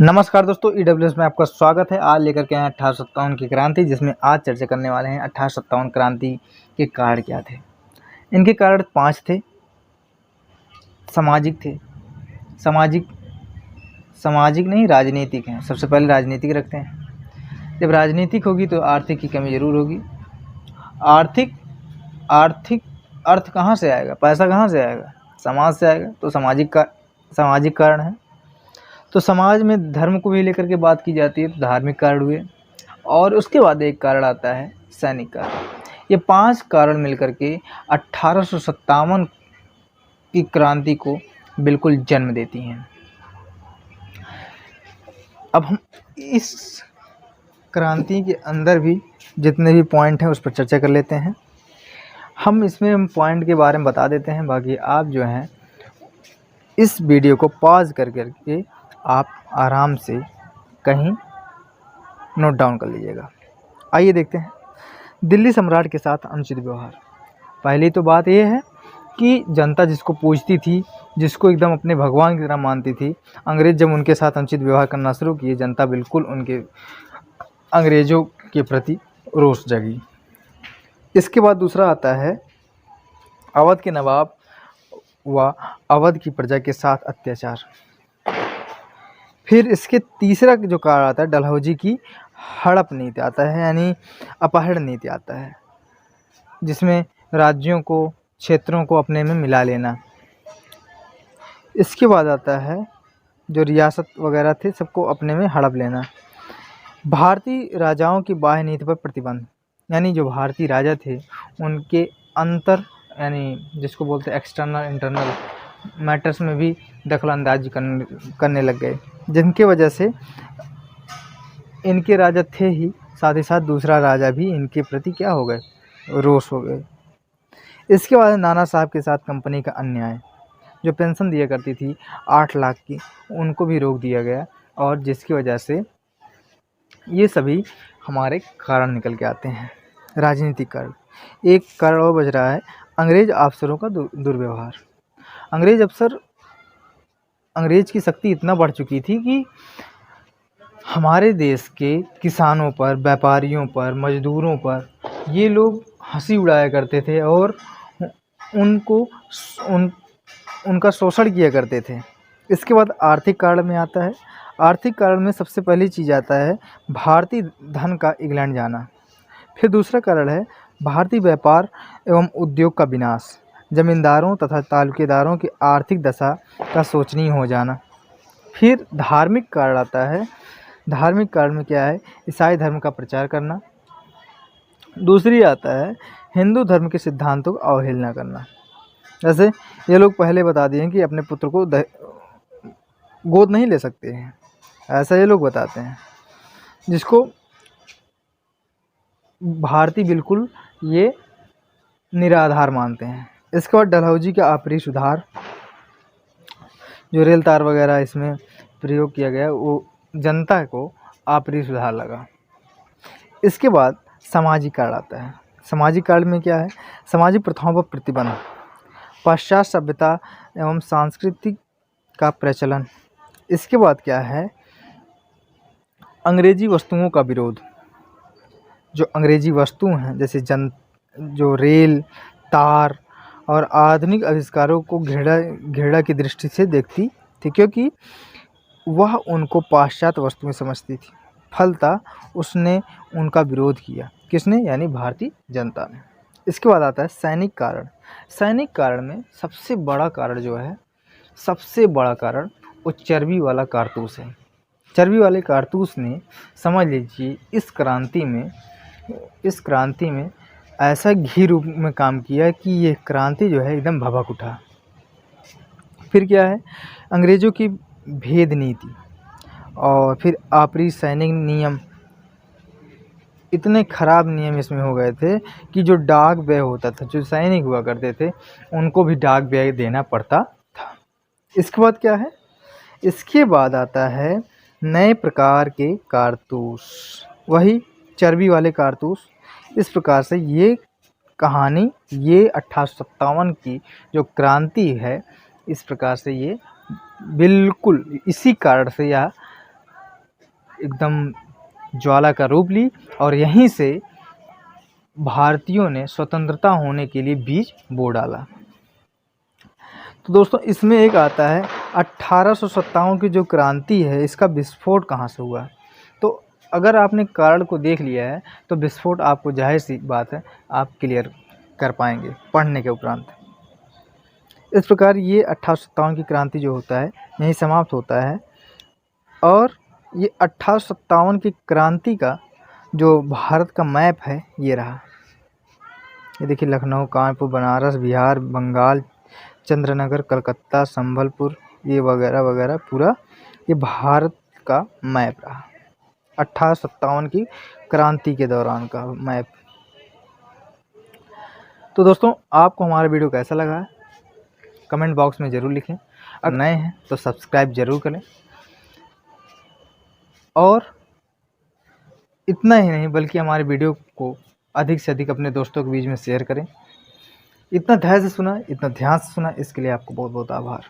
नमस्कार दोस्तों, ईडब्ल्यूएस में आपका स्वागत है। आज लेकर के आए 1857 की क्रांति, जिसमें आज चर्चा करने वाले हैं 1857 क्रांति के कारण क्या थे। इनके कारण 5 थे। सामाजिक थे, सामाजिक सामाजिक नहीं राजनीतिक हैं। सबसे पहले राजनीतिक रखते हैं। जब राजनीतिक होगी तो आर्थिक की कमी जरूर होगी। आर्थिक आर्थिक अर्थ कहाँ से आएगा? पैसा कहाँ से आएगा? समाज से आएगा। तो सामाजिक कारण है। तो समाज में धर्म को भी लेकर के बात की जाती है, तो धार्मिक कारण हुए। और उसके बाद एक कारण आता है सैनिक कारण। ये 5 कारण मिलकर के 1857 की क्रांति को बिल्कुल जन्म देती हैं। अब हम इस क्रांति के अंदर भी जितने भी पॉइंट हैं उस पर चर्चा कर लेते हैं। हम पॉइंट के बारे में बता देते हैं, बाकी आप जो हैं इस वीडियो को पॉज कर करके आप आराम से कहीं नोट डाउन कर लीजिएगा। आइए देखते हैं। दिल्ली सम्राट के साथ अनुचित व्यवहार। पहली तो बात यह है कि जनता जिसको पूजती थी, जिसको एकदम अपने भगवान की तरह मानती थी, अंग्रेज़ जब उनके साथ अनुचित व्यवहार करना शुरू किए, जनता बिल्कुल उनके अंग्रेज़ों के प्रति रोष जगी। इसके बाद दूसरा आता है अवध के नवाब व अवध की प्रजा के साथ अत्याचार। फिर इसके तीसरा जो कारण आता है डलहौजी की हड़प नीति आता है, यानी अपहरण नीति आता है, जिसमें राज्यों को, क्षेत्रों को अपने में मिला लेना। इसके बाद आता है जो रियासत वगैरह थे सबको अपने में हड़प लेना। भारतीय राजाओं की बाह्य नीति पर प्रतिबंध, यानी जो भारतीय राजा थे उनके अंतर, यानी जिसको बोलते हैं एक्सटर्नल इंटरनल मैटर्स में भी दखलंदाजी करने लग गए, जिनके वजह से इनके राजा थे ही, साथ ही साथ दूसरा राजा भी इनके प्रति क्या हो गए, रोष हो गए। इसके बाद नाना साहब के साथ कंपनी का अन्याय। जो पेंशन दिया करती थी 8 लाख की, उनको भी रोक दिया गया, और जिसकी वजह से ये सभी हमारे कारण निकल के आते हैं। राजनीतिक कारण। एक कारण और बच रहा है अंग्रेज अफसरों का दुर्व्यवहार। अंग्रेज की शक्ति इतना बढ़ चुकी थी कि हमारे देश के किसानों पर, व्यापारियों पर, मजदूरों पर ये लोग हंसी उड़ाया करते थे और उनका शोषण किया करते थे। इसके बाद आर्थिक कारण में आता है। आर्थिक कारण में सबसे पहली चीज़ आता है भारतीय धन का इंग्लैंड जाना। फिर दूसरा कारण है भारतीय व्यापार एवं उद्योग का विनाश। जमींदारों तथा तालुकेदारों की आर्थिक दशा का शोचनीय हो जाना। फिर धार्मिक कारण आता है। धार्मिक कारण में क्या है, ईसाई धर्म का प्रचार करना। दूसरी आता है हिंदू धर्म के सिद्धांतों को अवहेलना करना। जैसे ये लोग पहले बता दिए कि अपने पुत्र को गोद नहीं ले सकते हैं, ऐसा ये लोग बताते हैं, जिसको भारतीय बिल्कुल ये निराधार मानते हैं। इसके बाद डलहौजी का अप्रिय सुधार, जो रेल तार वगैरह इसमें प्रयोग किया गया वो जनता को अप्रिय सुधार लगा। इसके बाद सामाजिक कारण आता है। सामाजिक कारण में क्या है, सामाजिक प्रथाओं पर प्रतिबंध, पश्चात सभ्यता एवं सांस्कृतिक का प्रचलन। इसके बाद क्या है, अंग्रेजी वस्तुओं का विरोध। जो अंग्रेजी वस्तु हैं जैसे जो रेल, तार और आधुनिक आविष्कारों को घृणा की दृष्टि से देखती थी, क्योंकि वह उनको पाश्चात्य वस्तुएं समझती थी। फलतः उसने उनका विरोध किया। किसने? यानी भारतीय जनता ने। इसके बाद आता है सैनिक कारण। सैनिक कारण में सबसे बड़ा कारण जो है, सबसे बड़ा कारण वो चर्बी वाला कारतूस है। चर्बी वाले कारतूस ने, समझ लीजिए, इस क्रांति में ऐसा घी रूप में काम किया कि ये क्रांति जो है एकदम भभक उठा। फिर क्या है, अंग्रेज़ों की भेद नीति और फिर अप्रिय सैनिक नियम। इतने खराब नियम इसमें हो गए थे कि जो डाक व्यय होता था, जो सैनिक हुआ करते थे, उनको भी डाक व्यय देना पड़ता था। इसके बाद क्या है, इसके बाद आता है नए प्रकार के कारतूस, वही चर्बी वाले कारतूस। इस प्रकार से ये कहानी, ये 1857 की जो क्रांति है, इस प्रकार से ये बिल्कुल इसी कारण से यह एकदम ज्वाला का रूप ली और यहीं से भारतीयों ने स्वतंत्रता होने के लिए बीज बो डाला। तो दोस्तों इसमें एक आता है 1857 की जो क्रांति है, इसका विस्फोट कहाँ से हुआ। तो अगर आपने कारण को देख लिया है तो विस्फोट आपको जाहिर सी बात है आप क्लियर कर पाएंगे पढ़ने के उपरांत। इस प्रकार ये 1857 की क्रांति जो होता है यहीं समाप्त होता है और ये 1857 की क्रांति का जो भारत का मैप है ये रहा। ये देखिए लखनऊ, कानपुर, बनारस, बिहार, बंगाल, चंद्रनगर, कलकत्ता, संबलपुर, ये वगैरह वगैरह पूरा ये भारत का मैप रहा 1857 की क्रांति के दौरान का मैप। तो दोस्तों आपको हमारा वीडियो कैसा लगा है कमेंट बॉक्स में ज़रूर लिखें। अगर नए हैं तो सब्सक्राइब ज़रूर करें और इतना ही नहीं बल्कि हमारे वीडियो को अधिक से अधिक अपने दोस्तों के बीच में शेयर करें। इतना धैर्य से सुना, इतना ध्यान से सुना, इसके लिए आपको बहुत बहुत आभार।